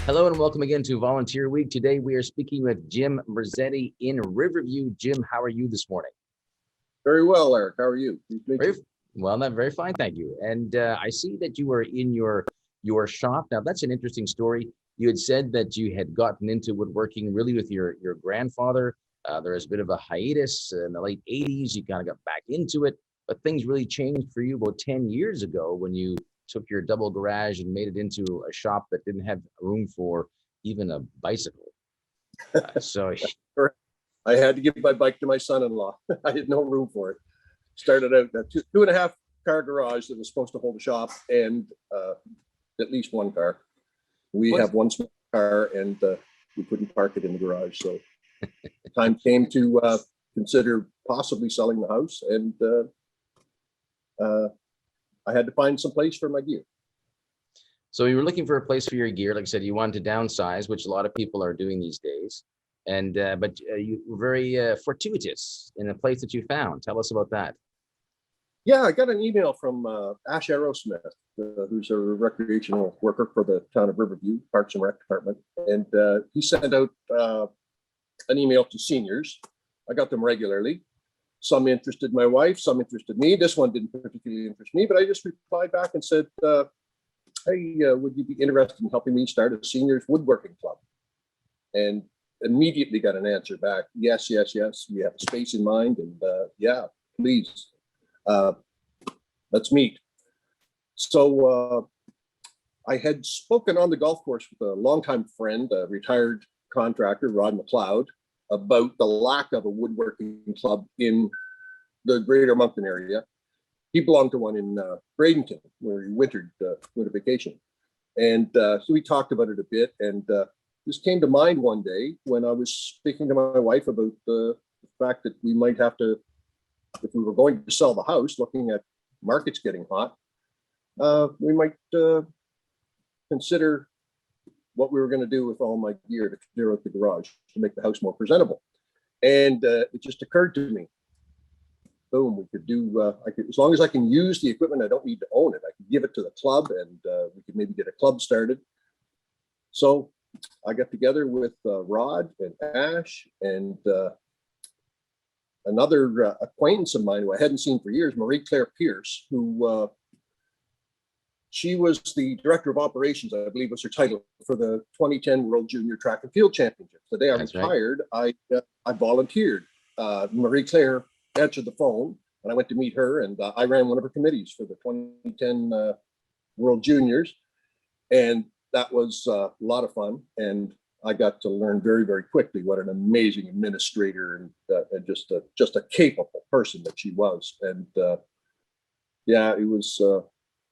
Hello and welcome again to Volunteer Week. Today we are speaking with Jim Merzetti in Riverview. Jim, how are you this morning? Very well, Eric. How are you? Very well, not very fine, thank you. And I see that you were in your shop. Now that's an interesting story. You had said that you had gotten into woodworking really with your grandfather. There was a bit of a hiatus in the late 80s. You kind of got back into it, but things really changed for you about 10 years ago when you took your double garage and made it into a shop that didn't have room for even a bicycle. So I had to give my bike to my son-in-law. I had no room for it. Started out a two and a half car garage that was supposed to hold a shop and at least one car. We have one small car and we couldn't park it in the garage. So time came to consider possibly selling the house, and I had to find some place for my gear. So you were looking for a place for your gear. Like I said, you wanted to downsize, which a lot of people are doing these days. And but you were very fortuitous in the place that you found. Tell us about that. Yeah, I got an email from Ash Aerosmith, who's a recreational worker for the town of Riverview, Parks and Rec Department. And he sent out an email to seniors. I got them regularly. Some interested my wife, some interested me. This one didn't particularly interest me, but I just replied back and said, hey, would you be interested in helping me start a seniors woodworking club? And immediately got an answer back. Yes, yes, yes. We have a space in mind, and yeah, please, let's meet. So I had spoken on the golf course with a longtime friend, a retired contractor, Rod McLeod, about the lack of a woodworking club in the greater Moncton area. He belonged to one in Bradenton, where he wintered vacation. And so we talked about it a bit, and this came to mind one day when I was speaking to my wife about the fact that we might have to, if we were going to sell the house, looking at markets getting hot, we might consider what we were going to do with all my gear to clear out the garage to make the house more presentable. And it just occurred to me, boom, we could do, as long as I can use the equipment, I don't need to own it. I could give it to the club, and we could maybe get a club started. So I got together with Rod and Ash and another acquaintance of mine who I hadn't seen for years, Marie-Claire Pierce, who she was the director of operations, I believe was her title, for the 2010 World Junior Track and Field Championships. The day I retired, right. I volunteered. Marie-Claire answered the phone, and I went to meet her, and I ran one of her committees for the 2010 World Juniors, and that was a lot of fun. And I got to learn very, very quickly what an amazing administrator and just a capable person that she was. And yeah, it was.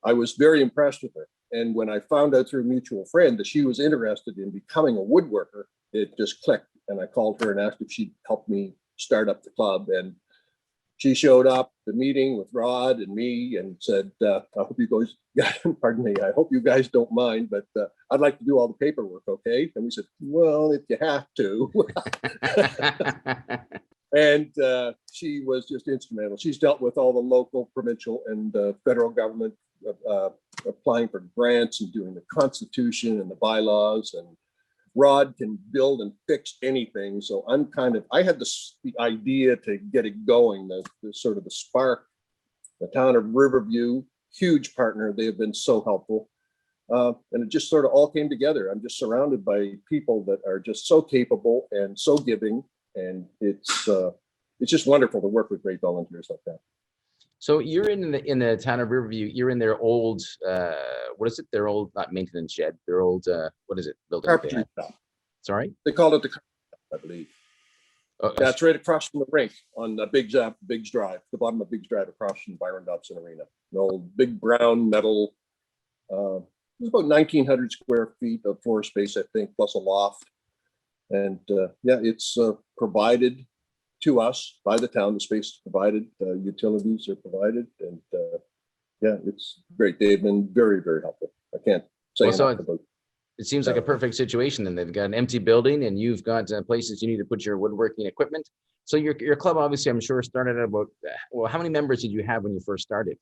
I was very impressed with her. And when I found out through a mutual friend that she was interested in becoming a woodworker, it just clicked. And I called her and asked if she'd help me start up the club. And she showed up at the meeting with Rod and me and said, I hope you guys, pardon me, I hope you guys don't mind, but I'd like to do all the paperwork, okay? And we said, well, if you have to. And she was just instrumental. She's dealt with all the local, provincial, and federal government applying for grants and doing the Constitution and the bylaws. And Rod can build and fix anything. So I had the idea to get it going, the sort of the spark. The town of Riverview, huge partner. They have been so helpful. And it just sort of all came together. I'm just surrounded by people that are just so capable and so giving. And it's just wonderful to work with great volunteers like that. So you're in the town of Riverview. You're in their old what is it? Their old, not maintenance shed. Their old what is it? Building. Carpentry shop. Sorry, they call it the carpentry shop, I believe. That's right across from the rink on Biggs Drive, the bottom of Biggs Drive, across from Byron Dobson Arena. An old big brown metal. It's about 1,900 square feet of floor space, I think, plus a loft. And yeah, it's provided to us by the town. The space is provided, utilities are provided, and yeah, it's great. They've been very, very helpful. I can't say enough about. It seems like a perfect situation. And they've got an empty building, and you've got places you need to put your woodworking equipment. So your club, obviously, I'm sure, started at about, well, how many members did you have when you first started?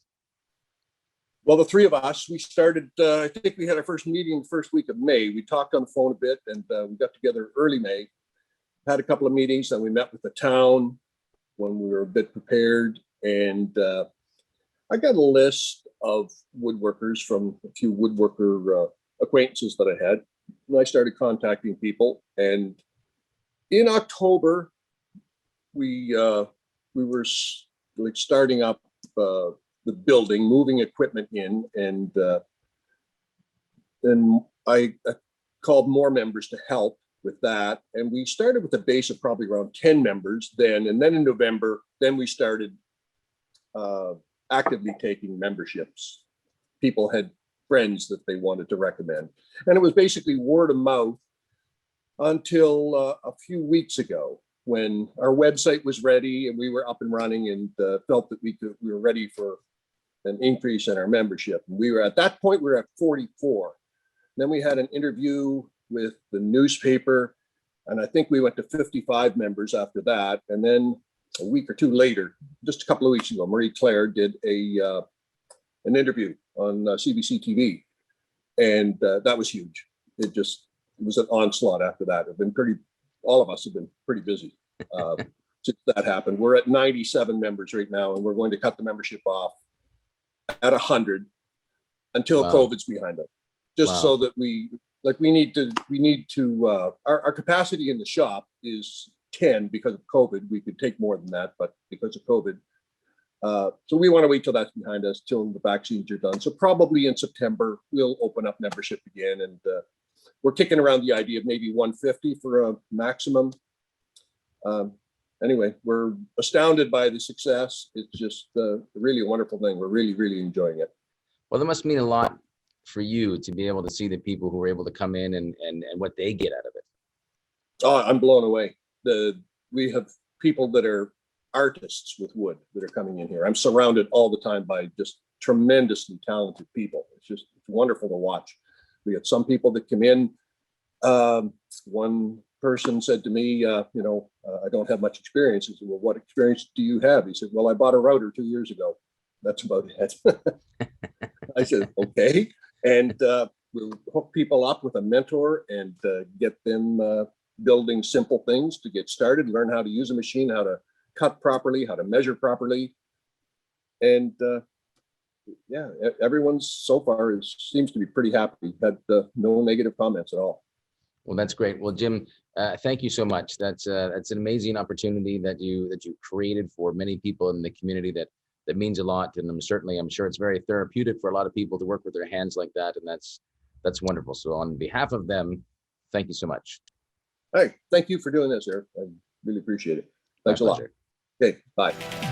Well, the three of us, we started, I think we had our first meeting the first week of May. We talked on the phone a bit, and we got together early May, had a couple of meetings, and we met with the town when we were a bit prepared. And I got a list of woodworkers from a few woodworker acquaintances that I had. And I started contacting people. And in October, we were like starting up the building, moving equipment in, and then I called more members to help with that. And we started with a base of probably around 10 members then. And then in November, then we started actively taking memberships. People had friends that they wanted to recommend. And it was basically word of mouth until a few weeks ago, when our website was ready and we were up and running, and felt that we were ready for an increase in our membership. And we were at that point, we were at 44. Then we had an interview with the newspaper, and I think we went to 55 members after that. And then a week or two later, just a couple of weeks ago, Marie Claire did an interview on CBC TV, and that was huge. It was an onslaught after that. All of us have been pretty busy since that happened. We're at 97 members right now, and we're going to cut the membership off at 100 until COVID's behind us, just so that we need to our capacity in the shop is 10 because of COVID. We could take more than that, but because of COVID, so we want to wait till that's behind us, till the vaccines are done. So probably in September we'll open up membership again, and we're kicking around the idea of maybe 150 for a maximum. Anyway, we're astounded by the success. It's just really a wonderful thing. We're really, really enjoying it. Well, that must mean a lot for you to be able to see the people who are able to come in and what they get out of it. Oh, I'm blown away. We have people that are artists with wood that are coming in here. I'm surrounded all the time by just tremendously talented people. It's wonderful to watch. We had some people that come in. One person said to me, I don't have much experience. He said, well, what experience do you have? He said, well, I bought a router 2 years ago. That's about it. I said, okay. And we'll hook people up with a mentor and get them building simple things to get started, learn how to use a machine, how to cut properly, how to measure properly. And everyone so far seems to be pretty happy. Had no negative comments at all. Well, that's great. Well, Jim, thank you so much. That's an amazing opportunity that you created for many people in the community. That means a lot, and I'm sure it's very therapeutic for a lot of people to work with their hands like that, and that's wonderful. So on behalf of them, thank you so much. Hey, thank you for doing this, Eric. I really appreciate it. Thanks a lot. Okay, bye.